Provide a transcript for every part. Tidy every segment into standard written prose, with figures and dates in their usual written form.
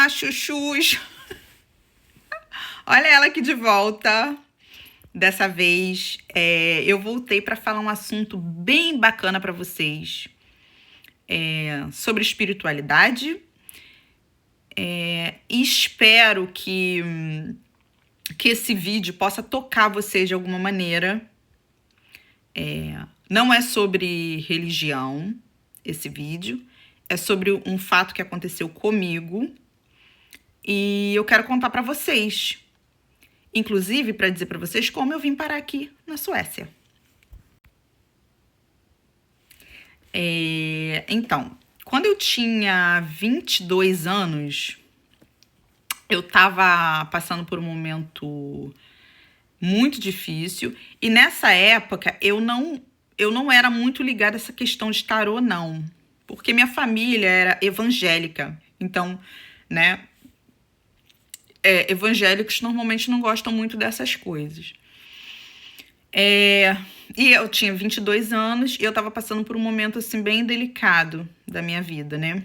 Olá, chuchus! Olha ela aqui de volta. Dessa vez, eu voltei para falar um assunto bem bacana para vocês. Sobre espiritualidade. E espero que esse vídeo possa tocar vocês de alguma maneira. Não é sobre religião, esse vídeo. É sobre um fato que aconteceu comigo. E eu quero contar para vocês. Inclusive, para dizer para vocês como eu vim parar aqui na Suécia. Então, quando eu tinha 22 anos, eu estava passando por um momento muito difícil. E nessa época, eu não era muito ligada a essa questão de tarô, não. Porque minha família era evangélica. Então, né, evangélicos normalmente não gostam muito dessas coisas. E eu tinha 22 anos e eu tava passando por um momento, assim, bem delicado da minha vida, né?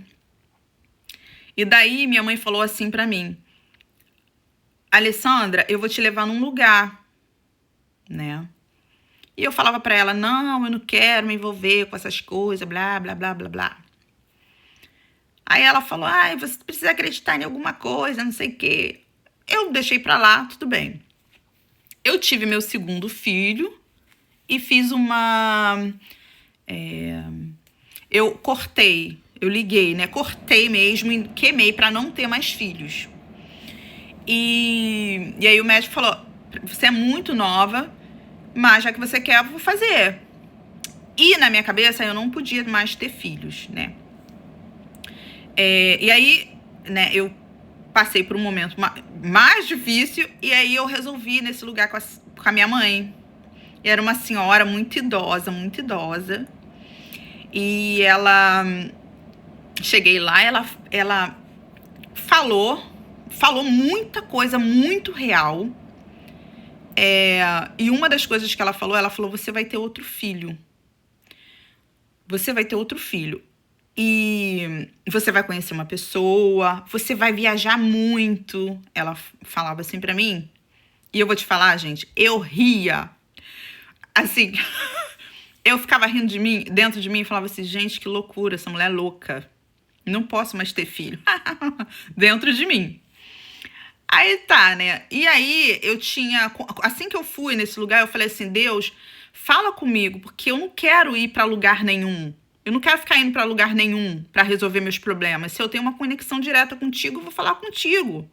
E daí minha mãe falou assim pra mim: Alessandra, eu vou te levar num lugar, né? E eu falava pra ela: não, eu não quero me envolver com essas coisas, blá, blá, blá, blá, blá. Aí ela falou: você precisa acreditar em alguma coisa, não sei o quê. Eu deixei pra lá, tudo bem. Eu tive meu segundo filho e fiz eu cortei, eu liguei, né? Cortei mesmo e queimei pra não ter mais filhos. E aí o médico falou: você é muito nova, mas já que você quer, eu vou fazer. E na minha cabeça eu não podia mais ter filhos, né? E aí, né, eu passei por um momento mais difícil e aí eu resolvi ir nesse lugar com a minha mãe. E era uma senhora muito idosa, muito idosa. E ela... Cheguei lá, ela falou muita coisa muito real. E uma das coisas que ela falou: você vai ter outro filho. Você vai ter outro filho. E você vai conhecer uma pessoa, você vai viajar muito. Ela falava assim pra mim. E eu vou te falar, gente, eu ria. Assim, eu ficava rindo de mim, dentro de mim, e falava assim: gente, que loucura, essa mulher é louca. Não posso mais ter filho. Dentro de mim. Aí tá, né? E aí eu tinha... Assim que eu fui nesse lugar, eu falei assim: Deus, fala comigo, porque eu não quero ir pra lugar nenhum. Eu não quero ficar indo pra lugar nenhum pra resolver meus problemas. Se eu tenho uma conexão direta contigo, eu vou falar contigo,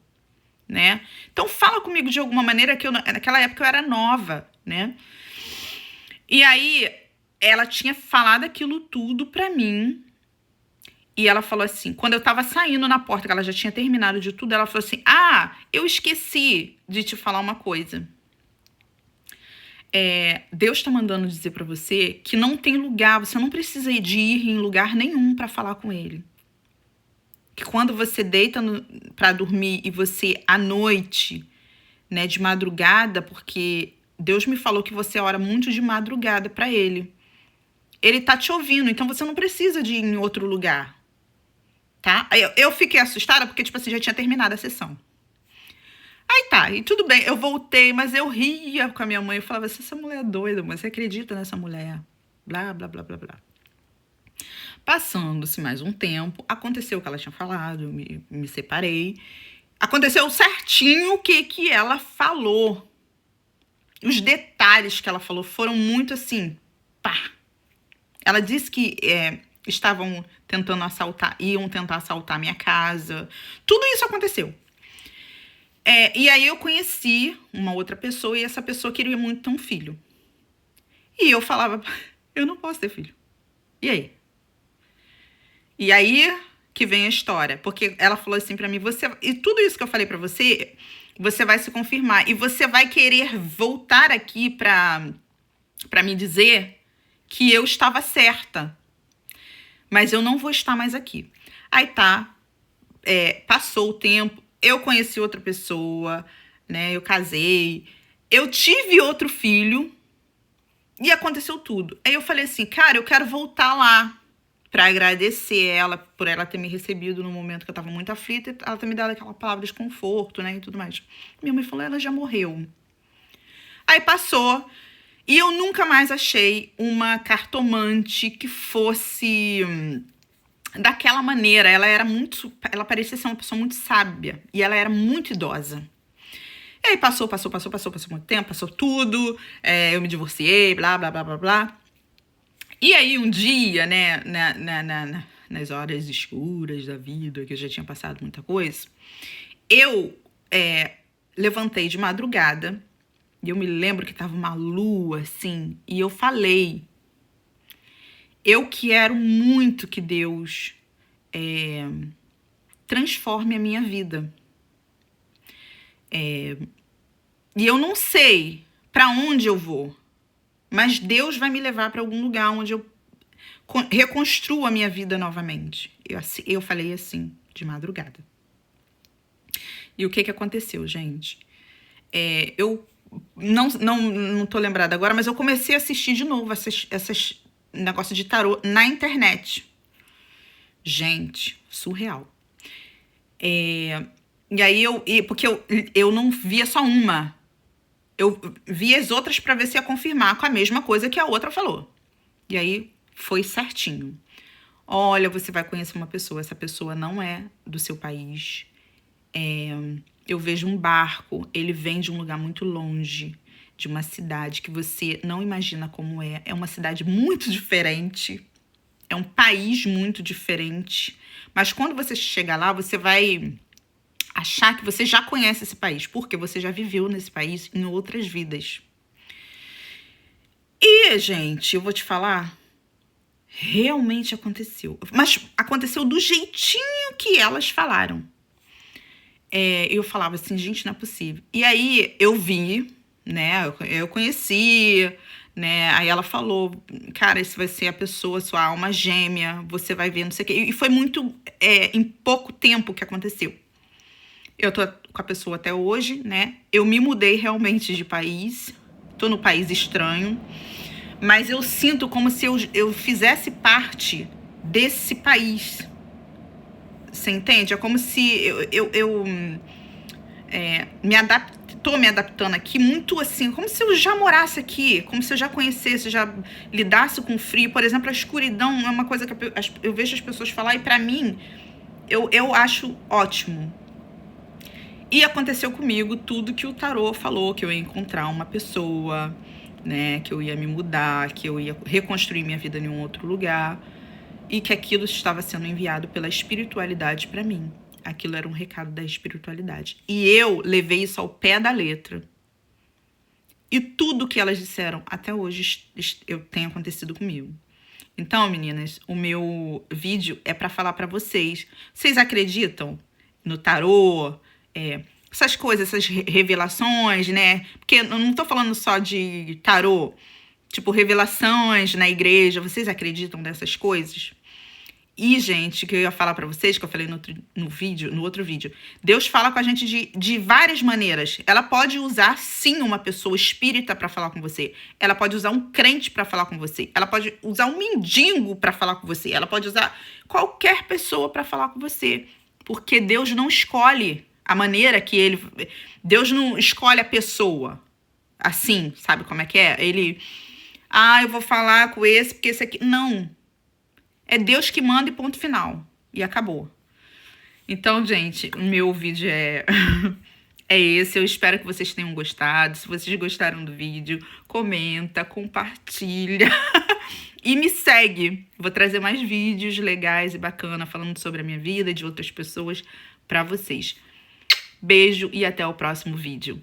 né? Então fala comigo de alguma maneira, que naquela época eu era nova, né? E aí ela tinha falado aquilo tudo pra mim. E ela falou assim, quando eu tava saindo na porta, que ela já tinha terminado de tudo, ela falou assim: eu esqueci de te falar uma coisa. Deus tá mandando dizer pra você que não tem lugar, você não precisa de ir em lugar nenhum pra falar com ele. Que quando você deita pra dormir e você, à noite, né, de madrugada, porque Deus me falou que você ora muito de madrugada pra ele. Ele tá te ouvindo, então você não precisa de ir em outro lugar. Tá? Eu fiquei assustada porque, tipo assim, já tinha terminado a sessão. Aí tá, e tudo bem, eu voltei, mas eu ria com a minha mãe. Eu falava assim: essa mulher é doida, mas você acredita nessa mulher? Blá, blá, blá, blá, blá. Passando-se mais um tempo, aconteceu o que ela tinha falado, eu me separei. Aconteceu certinho o que ela falou. Os detalhes que ela falou foram muito assim, pá. Ela disse que estavam tentando iam tentar assaltar minha casa. Tudo isso aconteceu. E aí eu conheci uma outra pessoa e essa pessoa queria muito ter um filho. E eu falava: eu não posso ter filho. E aí? E aí que vem a história. Porque ela falou assim pra mim: e tudo isso que eu falei pra você, você vai se confirmar. E você vai querer voltar aqui pra me dizer que eu estava certa. Mas eu não vou estar mais aqui. Aí tá, passou o tempo, eu conheci outra pessoa, né? Eu casei, eu tive outro filho e aconteceu tudo. Aí eu falei assim: cara, eu quero voltar lá. pra agradecer ela por ela ter me recebido no momento que eu tava muito aflita e ela ter me dado aquela palavra de conforto, né, e tudo mais. Minha mãe falou, ela já morreu. Aí passou, e eu nunca mais achei uma cartomante que fosse daquela maneira. Ela parecia ser uma pessoa muito sábia, e ela era muito idosa. E aí passou muito tempo, passou tudo, eu me divorciei, blá, blá, blá, blá, blá. E aí um dia, né, nas horas escuras da vida, que eu já tinha passado muita coisa, eu levantei de madrugada, e eu me lembro que tava uma lua, assim, e eu falei, eu quero muito que Deus transforme a minha vida. E eu não sei para onde eu vou, mas Deus vai me levar para algum lugar onde eu reconstruo a minha vida novamente. Eu falei assim, de madrugada. E o que aconteceu, gente? Eu não tô lembrada agora, mas eu comecei a assistir de novo essas negócio de tarô na internet. Gente, surreal. E aí porque eu não via só uma. Eu vi as outras para ver se ia confirmar com a mesma coisa que a outra falou. E aí foi certinho. Olha, você vai conhecer uma pessoa. Essa pessoa não é do seu país. Eu vejo um barco. Ele vem de um lugar muito longe, de uma cidade que você não imagina como é. É uma cidade muito diferente. É um país muito diferente. Mas quando você chegar lá, você vai achar que você já conhece esse país, porque você já viveu nesse país em outras vidas. E, gente, eu vou te falar, realmente aconteceu. Mas aconteceu do jeitinho que elas falaram. Eu falava assim, gente, não é possível. E aí eu vi, né, eu conheci, né, aí ela falou, cara, esse vai ser a pessoa, sua alma gêmea, você vai ver, não sei o quê. E foi muito, em pouco tempo que aconteceu. Eu tô com a pessoa até hoje, né? Eu me mudei realmente de país. Tô no país estranho. Mas eu sinto como se eu fizesse parte desse país. Você entende? É como se eu tô me adaptando aqui muito assim, como se eu já morasse aqui, como se eu já conhecesse, já lidasse com o frio. Por exemplo, a escuridão é uma coisa que eu vejo as pessoas falar e pra mim, eu acho ótimo. E aconteceu comigo tudo que o tarô falou, que eu ia encontrar uma pessoa, né, que eu ia me mudar, que eu ia reconstruir minha vida em um outro lugar, e que aquilo estava sendo enviado pela espiritualidade para mim. Aquilo era um recado da espiritualidade. E eu levei isso ao pé da letra. E tudo que elas disseram até hoje tem acontecido comigo. Então, meninas, o meu vídeo é para falar para vocês. Vocês acreditam no tarô? Essas coisas, essas revelações, né? Porque eu não tô falando só de tarô, tipo, revelações na igreja. Vocês acreditam nessas coisas? E, gente, o que eu ia falar pra vocês, que eu falei no outro vídeo, Deus fala com a gente de várias maneiras. Ela pode usar, sim, uma pessoa espírita pra falar com você. Ela pode usar um crente pra falar com você. Ela pode usar um mendigo pra falar com você. Ela pode usar qualquer pessoa pra falar com você. Porque Deus não escolhe a maneira que Deus não escolhe a pessoa assim, sabe como é que é? Eu vou falar com esse porque esse aqui... Não. É Deus que manda e ponto final. E acabou. Então, gente, o meu vídeo é esse. Eu espero que vocês tenham gostado. Se vocês gostaram do vídeo, comenta, compartilha e me segue. Vou trazer mais vídeos legais e bacana falando sobre a minha vida e de outras pessoas pra vocês. Beijo e até o próximo vídeo.